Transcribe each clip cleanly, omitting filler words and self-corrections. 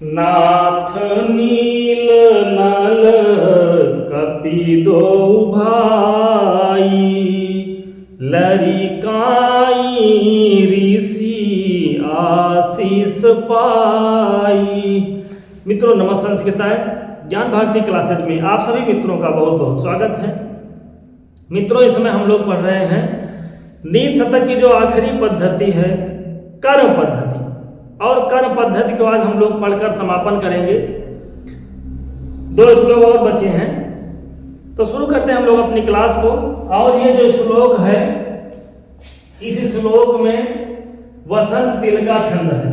नाथ नील नल कपि दो भाई, लरिकाई ऋषि आशीष पाई। मित्रों नमस्कार, संस्कृताय ज्ञान भारती क्लासेज में आप सभी मित्रों का बहुत बहुत स्वागत है। मित्रों इस समय हम लोग पढ़ रहे हैं नीति शतक की जो आखिरी पद्धति है कर्म पद्धति, और कर्म पद्धति के बाद हम लोग पढ़कर समापन करेंगे। 2 श्लोक और बचे हैं, तो शुरू करते हैं हम लोग अपनी क्लास को। और ये जो श्लोक है, इस श्लोक में वसंत तिल का छंद है।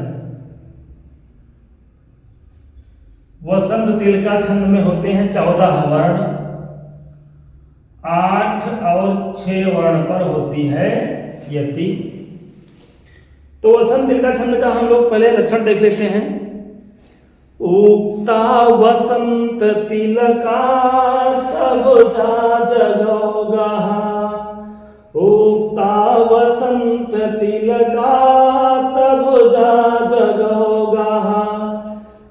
वसंत तिल का छंद में होते हैं 14 वर्ण, 8 और 6 वर्ण पर होती है यति। तो वसंत तिल का छंद का हम लोग पहले लक्षण देख लेते हैं। उक्ता वसंत तिलका तब जा जगोगा, उक्ता वसंत तिलका तब जा जगोगा,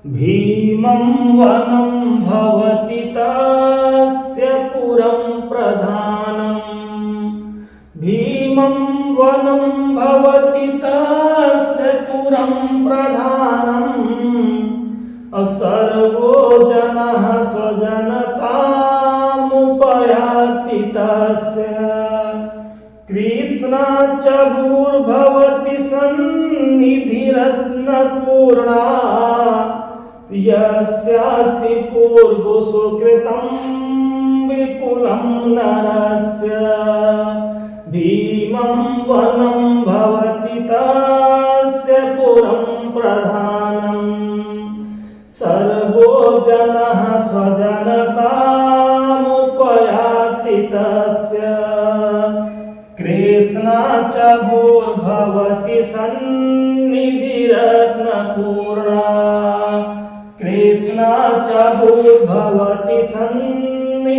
भीमं वनं भवति तस्य पुरं प्रधानम्, भीमं वनं भवति तस्य पुरं प्रधानम्, सर्वो जनः स्वजनतामुपयाति तस्य, कृत्स्ना च भूर्भवति सन्निधिरत्नपूर्णा, यस्यास्ति पूर्वो सुकृतं विपुलं नरस्य, भीमं वनं भवति तस्य पुरं प्रधानम्, सर्वो जनः स्वजनतामुपयाति तस्य, कृत्स्ना च भूर्भवति सन्निधिरत्नपूर्णा, कृत्स्ना च भूर्भवति सन्निधिरत्नपूर्णा,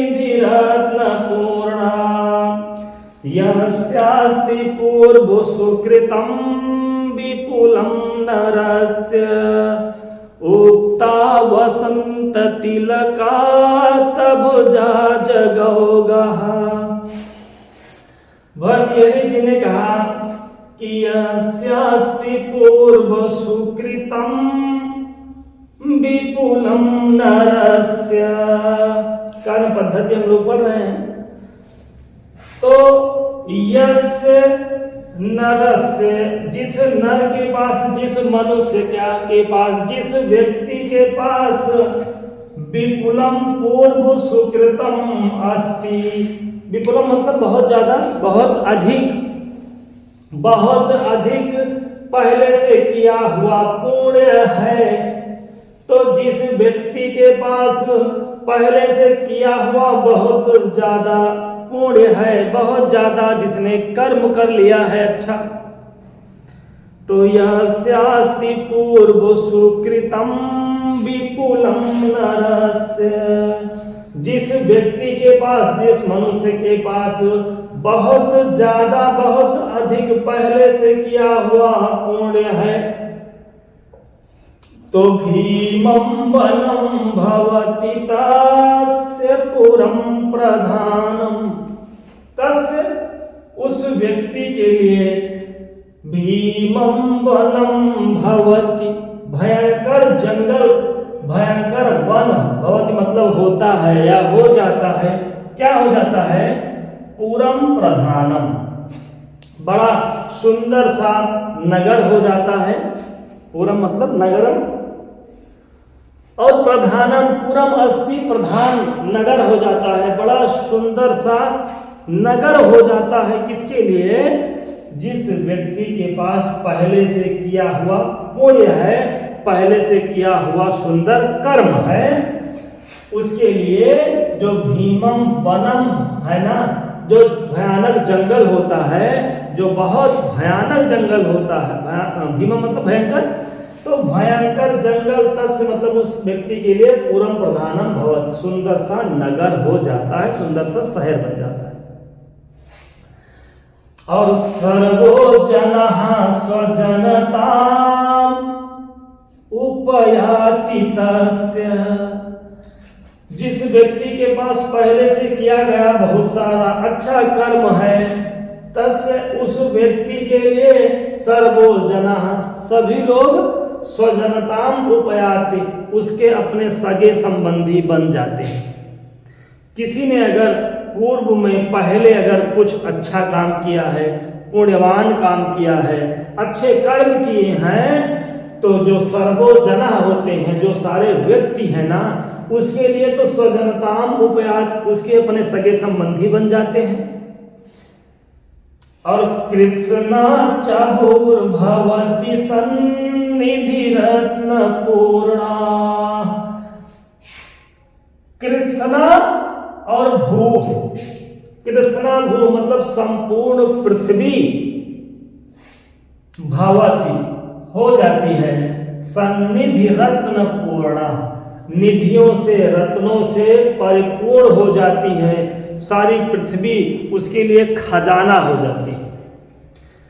यस्यास्ति पूर्वो सुकृतं विपुलं नरस्य, उक्ता वसंत तिलका तब जा जगोगा। भर्तृहरि जी ने कहा कि यस्यास्ति पूर्व सुकृतं विपुलं नरस्य। कर्म पद्धति हम लोग पढ़ रहे हैं। तो यस्य नरस्य, जिस नर के पास, जिस मनुष्य के पास, जिस व्यक्ति के पास विपुलम पूर्व सुकृतम अस्ति, विपुलम मतलब बहुत ज्यादा, बहुत अधिक पहले से किया हुआ पुण्य है। तो जिस व्यक्ति के पास पहले से किया हुआ बहुत ज्यादा पुण्य है, बहुत ज्यादा जिसने कर्म कर लिया है अच्छा, तो यस्यास्ति पूर्व सुकृतं विपुलं नरस्य, जिस व्यक्ति के पास, जिस मनुष्य के पास बहुत ज्यादा, बहुत अधिक पहले से किया हुआ पुण्य है, तो भीमं वनं भवति तस्य पुरं प्रधानम्, तस्य उस व्यक्ति के लिए भीमं वनं भवति, भयंकर जंगल, भयंकर वन, भवति मतलब होता है या हो जाता है। क्या हो जाता है? पुरं प्रधानम, बड़ा सुंदर सा नगर हो जाता है। पुरम मतलब नगरम, और प्रधानम पुरम अस्ति, प्रधान नगर हो जाता है, बड़ा सुंदर सा नगर हो जाता है। किसके लिए? जिस व्यक्ति के पास पहले से किया हुआ पुण्य है, पहले से किया हुआ सुंदर कर्म है, उसके लिए जो भीमम वनम है ना, जो भयानक जंगल होता है, जो बहुत भयानक जंगल होता है, भीमम मतलब भयंकर, तो भयंकर जंगल तस्य मतलब उस व्यक्ति के लिए पूरम प्रधानम भवत, सुंदर सा नगर हो जाता है, सुंदर सा शहर बन जाता है। और सर्वो जनः स्वजनताम् उपयाति तस्य, जिस व्यक्ति के पास पहले से किया गया बहुत सारा अच्छा कर्म है, तस्य उस व्यक्ति के लिए सर्वो जनः सभी लोग स्वजनताम उपयाति उसके अपने सगे संबंधी बन जाते हैं। किसी ने अगर पूर्व में पहले अगर कुछ अच्छा काम किया है, पुण्यवान काम किया है, अच्छे कर्म किए हैं, तो जो सर्वो जनः होते हैं, जो सारे व्यक्ति हैं ना, उसके लिए तो स्वजनताम उपयात उसके अपने सगे संबंधी बन जाते हैं। और कृष्णा च भूर्भवति सन्निधि रत्न पूर्णा, कृष्णा और भू, कृष्णा भू मतलब संपूर्ण पृथ्वी, भवति हो जाती है, सन्निधि रत्न पूर्णा निधियों से रत्नों से परिपूर्ण हो जाती है, सारी पृथ्वी उसके लिए खजाना हो जाती है।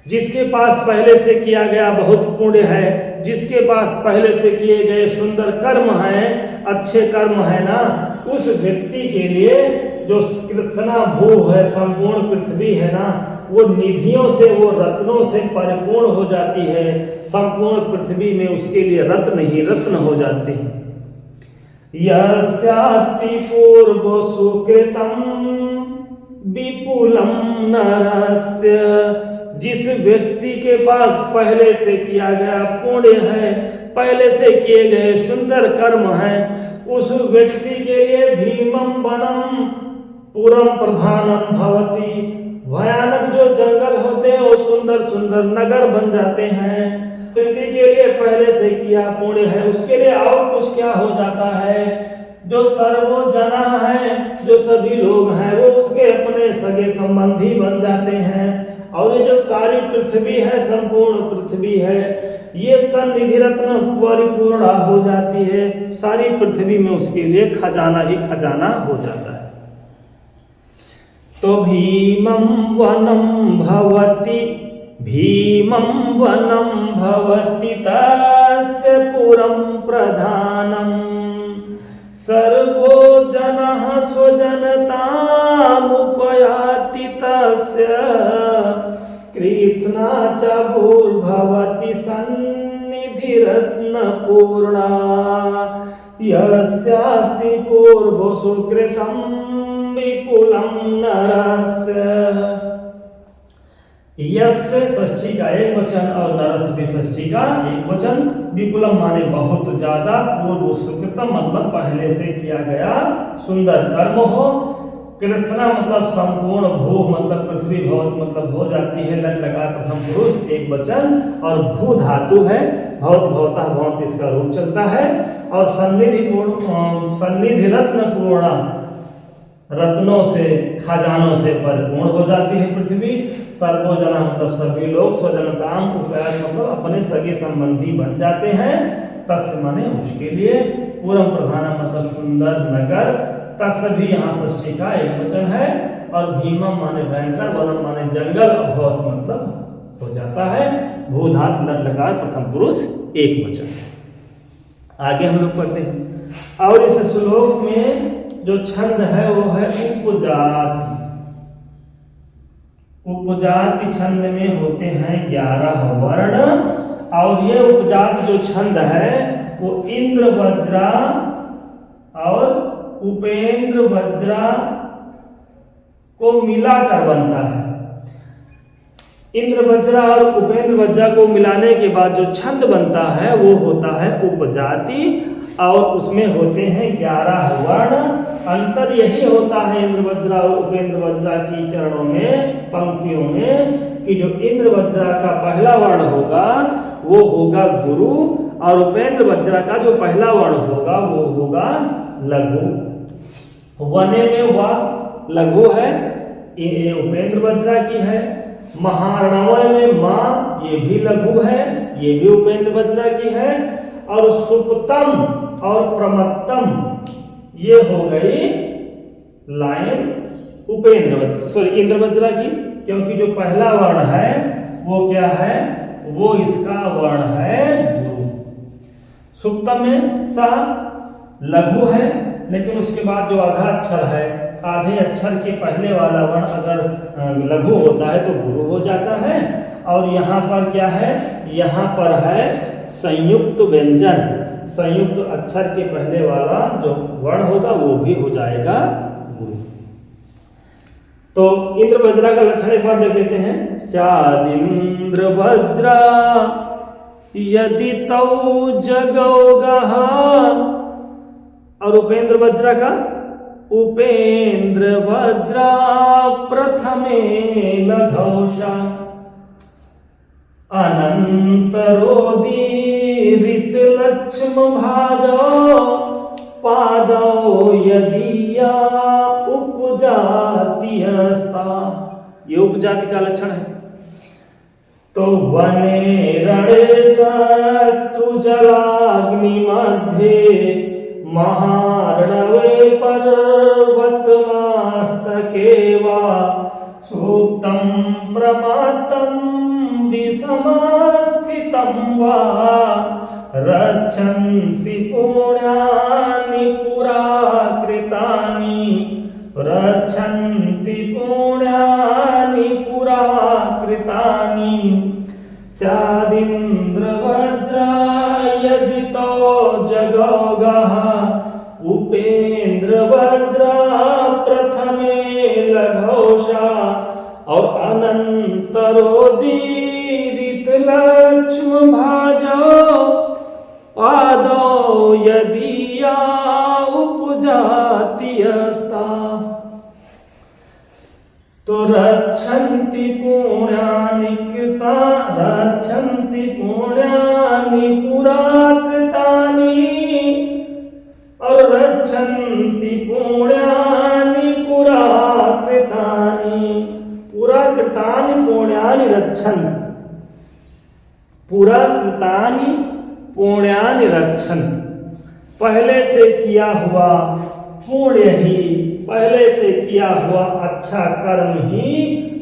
जिसके पास पहले से किया गया बहुत पुण्य है, जिसके पास पहले से किए गए सुंदर कर्म हैं, अच्छे कर्म है ना, उस व्यक्ति के लिए जो कृष्णा भू है, संपूर्ण पृथ्वी है ना, वो निधियों से, वो रत्नों से परिपूर्ण हो जाती है। संपूर्ण पृथ्वी में उसके लिए रत्न ही रत्न हो जाते हैं। यस्यास्ति पूर्व सुकृतम विपुलम नरस्य, जिस व्यक्ति के पास पहले से किया गया पुण्य है, पहले से किए गए सुंदर कर्म है, उस व्यक्ति के लिए भीमम वनम पुरम प्रधानम भवति, भयानक जो जंगल होते हैं वो सुंदर सुंदर नगर बन जाते हैं। व्यक्ति के लिए पहले से किया पुण्य है, उसके लिए और कुछ क्या हो जाता है, जो सर्वो जना है, जो सभी लोग हैं, वो उसके अपने सगे संबंधी बन जाते हैं। और ये जो सारी पृथ्वी है, संपूर्ण पृथ्वी है, ये सन्निधि रत्न परिपूर्ण हो जाती है, सारी पृथ्वी में उसके लिए खजाना ही खजाना हो जाता है। तो भीमं वनं भवति, भीमं वनं भवति तस्य पुरं प्रधानम्, सर्वो जनः स्वजनतामुपयाति तस्य, कृष्णा च भूर्भवति सन्निधि रत्नपूर्णा, यस्यास्ति पूर्वो सुकृतं विपुलं नरस्य। यस्य षष्ठी का एक वचन और नरस भी षष्ठी का एक वचन, विपुलम माने बहुत ज्यादा, पूर्व सुकृतम मतलब पहले से किया गया सुंदर कर्म हो, कृष्णा मतलब संपूर्ण, भू मतलब पृथ्वी, भवत मतलब हो जाती है, लट लगा प्रथम पुरुष एक वचन, और भू धातु है, भवत भवता भवत इसका रूप चलता है, और सन्निधि पूर्ण, सन्निधि रत्न पूर्ण, रत्नों से खजानों से परिपूर्ण हो जाती है पृथ्वी। सर्वोजना मतलब सभी लोग, स्वजनताम उपयात मतलब अपने सगे संबंधी बन जाते हैं। तस्य माने उसके लिए, पूरम प्रधान मतलब सुंदर नगर, तस्य भी यहाँ षष्ठी का एक वचन है, और भीमम माने भयंकर, वनम माने जंगल, बहुत मतलब हो जाता है, भूधात लट लकार प्रथम पुरुष एक वचन। आगे हम लोग पढ़ते हैं, और इस श्लोक में जो छंद है वो है उपजाति। उपजाति छंद में होते हैं 11 वर्ण, और ये उपजाति जो छंद है वो इंद्र वज्रा और उपेंद्र वज्रा को मिलाकर बनता है। इंद्र वज्रा और उपेंद्र वज्रा को मिलाने के बाद जो छंद बनता है वो होता है उपजाति, और उसमें होते हैं 11 वर्ण। अंतर यही होता है इंद्र वज्रा और उपेंद्र वज्रा की चरणों में, पंक्तियों में, कि जो इंद्र वज्रा का पहला वर्ण होगा वो होगा गुरु, और उपेंद्र वज्रा का जो पहला वर्ण होगा वो होगा लघु। वने में वह लघु है, ये उपेंद्र वज्रा की है। महारणवय में मां, ये भी लघु है, ये भी उपेंद्र वज्रा की है। और सुपतम और प्रमत्तम ये हो गई लाइन उपेंद्र वज्रा, सॉरी इंद्र वज्रा की, क्योंकि जो पहला वर्ण है वो क्या है, वो इसका वर्ण है गुरु। सुक्तम में सा लघु है, लेकिन उसके बाद जो आधा अक्षर है, आधे अक्षर के पहले वाला वर्ण अगर लघु होता है तो गुरु हो जाता है। और यहाँ पर क्या है, यहाँ पर है संयुक्त व्यंजन, संयुक्त अक्षर के पहले वाला जो वर्ण होगा वो भी हो जाएगा गुरु। तो इंद्र वज्रा का लक्षण एक बार देख लेते हैं। स्यादिंद्र वज्रा यदि तौ जगौगः, और उपेंद्र वज्रा का उपेंद्र वज्रा प्रथमे लघौषा अनंतरोदीरित लक्ष्म भाजो पादौ यदीया उपजातियस्ता। ये उपजाति का लक्षण है। तो वने रणे सत्तु जलाग्नि मध्ये महार्णवे पर्वतमस्तके वा सूक्तं प्रमातं विषमस्थितं वा रक्षन्ति पुण्यानि पुराकृतानि, रक्षन्ति पुण्यानि पुराकृतानि। स्यादिंद्र वज्रा यदि तौ जगौगः उपेंद्र वज्रा प्रथमे लघौषा और अनंतरोदीरित लक्ष्म भाजो पादौ यदीया उपजातियस्ता। तो रक्षन्ति पुण्यानि पुराकृतानि और रक्षन्ति पुण्यानि पुराकृतानि। पुराकृतानि पुण्यानि रक्षन्ति, पुराकृतानि पुण्यानि रक्षन्ति। पहले से किया हुआ पुण्य ही, पहले से किया हुआ अच्छा कर्म ही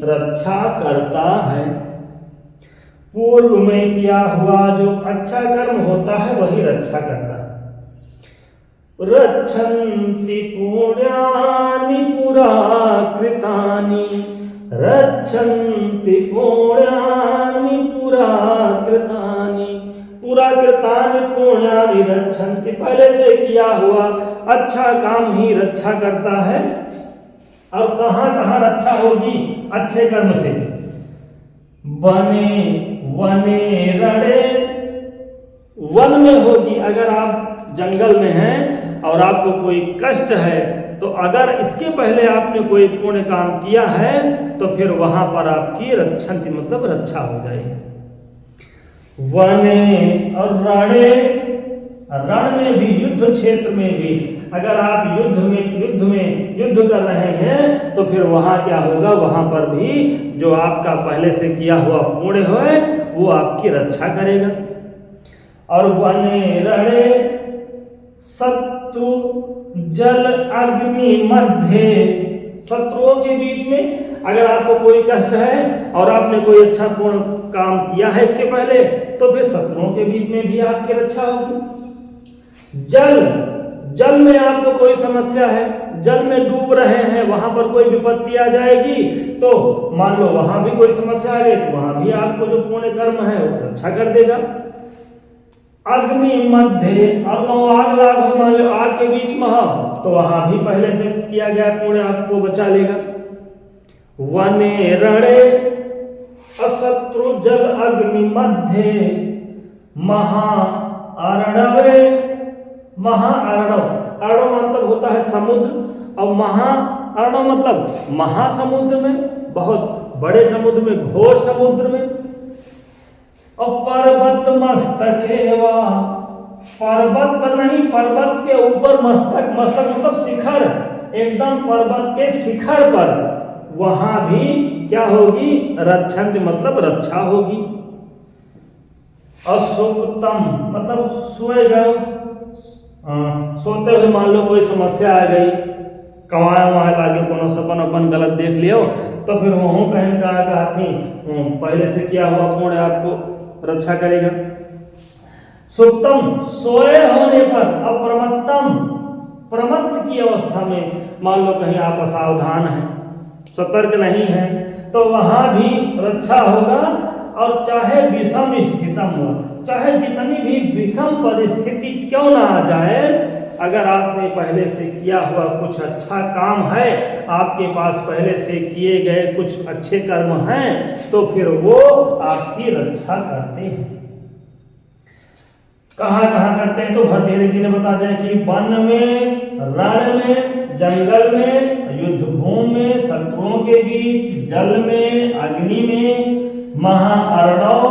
रक्षा करता है। पूर्व में किया हुआ जो अच्छा कर्म होता है वही रक्षा करता है। रक्षन्ति पुण्यानि पुराकृतानि, रक्षन्ति पुण्यानि पुराकृतानि। पुराकृतानि पुण्यानि रक्षन्ति, पहले से किया हुआ अच्छा काम ही रक्षा करता है। और कहाँ कहाँ रक्षा होगी अच्छे कर्म से? वने वने रणे, वन में होगी। अगर आप जंगल में हैं और आपको कोई कष्ट है तो अगर इसके पहले आपने कोई पुण्य काम किया है तो फिर वहां पर आपकी रक्षन्ति मतलब रक्षा हो जाएगी। वने और रणे, रण में भी, युद्ध क्षेत्र में भी अगर आप युद्ध में युद्ध कर रहे हैं तो फिर वहां क्या होगा, वहां पर भी जो आपका पहले से किया हुआ पुण्य है वो आपकी रक्षा करेगा। और वने रणे शत्रु जल अग्नि मध्य, शत्रुओं के बीच में अगर आपको कोई कष्ट है और आपने कोई अच्छा पूर्ण काम किया है इसके पहले तो फिर शत्रुओं के बीच में भी आपकी रक्षा होगी। जल में आपको कोई समस्या है, जल में डूब रहे हैं, वहां पर कोई विपत्ति आ जाएगी तो मान लो वहां भी कोई समस्या आ गई तो वहां भी आपको जो पुण्य कर्म है वो रक्षा कर देगा। अग्नि मध्य, और आग लाग हो, मान लो आग के बीच में हो तो वहां भी पहले से किया गया पुण्य आपको बचा लेगा। वने रणे अशत्रु जल अग्नि मध्य महाअर्णवे, महाअर्णव, अर्णव मतलब होता है समुद्र और महाअर्णव मतलब महासमुद्र में, बहुत बड़े समुद्र में, घोर समुद्र में। और पर्वत मस्तके वा, पर्वत पर नहीं, पर्वत के ऊपर मस्तक, मस्तक मतलब शिखर, एकदम पर्वत के शिखर पर वहां भी क्या होगी, रक्षन्ति मतलब रक्षा होगी। और सुप्तम मतलब सोए गए, सोते हुए मान लो कोई समस्या आ गई, कमाया वहां लागे कोनो सपन अपन गलत देख लियो तो फिर वहों कहीं का पहले से किया हुआ पुण्य आपको रक्षा करेगा। सुप्तम सोए होने पर, अप्रमत्तम प्रमत्त की अवस्था में, मान लो कहीं आप असावधान हैं, सतर्क नहीं है, तो वहां भी रक्षा होगा। और चाहे विषम स्थितम हो, चाहे जितनी भी विषम परिस्थिति क्यों ना आ जाए, अगर आपने पहले से किया हुआ कुछ अच्छा काम है, आपके पास पहले से किए गए कुछ अच्छे कर्म हैं, तो फिर वो आपकी रक्षा करते हैं। कहाँ कहाँ करते हैं? तो भरतेरी जी ने बता दिया कि वन में, रण में, जंगल में, युद्ध भूमि में, शत्रुओं के बीच, जल में, अग्नि में, महाअर्णव,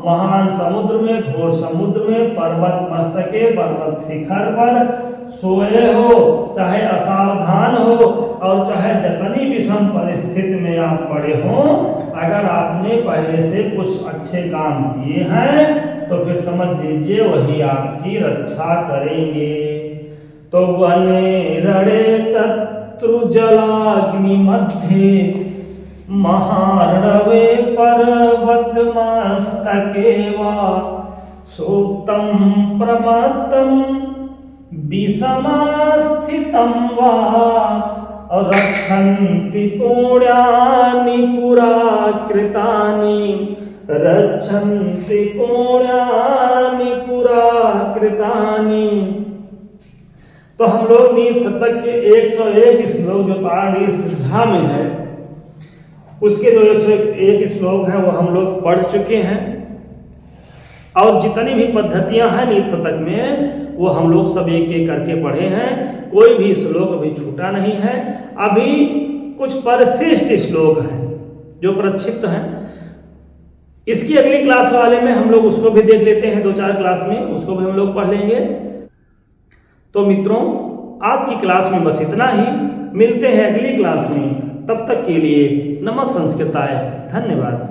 महान समुद्र में, घोर समुद्र में, पर्वत मस्तके, पर्वत शिखर पर, सोए हो चाहे असावधान हो, और चाहे जितनी विषम परिस्थिति में आप पड़े हो, अगर आपने पहले से कुछ अच्छे काम किए हैं तो फिर समझ लीजिए वही आपकी रक्षा करेंगे। तो वने रणे शत्रु जलाग्नि मध्य, महार्णवे पर्वत मस्तके वा, सुप्तम प्रमत्तम विषमस्थितं वा, रक्षन्ति पुण्यानि पुराकृतानि, रक्षन्ति पुण्यानि पुराकृतानि। तो हम लोग नीति शतक के 101 श्लोक जो ताड़ीस झा में है, उसके जो 101 श्लोक हैं वो हम लोग पढ़ चुके हैं, और जितनी भी पद्धतियां हैं नीति शतक में वो हम लोग सब एक एक करके पढ़े हैं। कोई भी श्लोक अभी छूटा नहीं है। अभी कुछ परिशिष्ट श्लोक हैं जो प्रक्षिप्त हैं, इसकी अगली क्लास वाले में हम लोग उसको भी देख लेते हैं, 2-4 क्लास में उसको भी हम लोग पढ़ लेंगे। तो मित्रों, आज की क्लास में बस इतना ही। मिलते हैं अगली क्लास में, तब तक के लिए नमः संस्कृताय, धन्यवाद।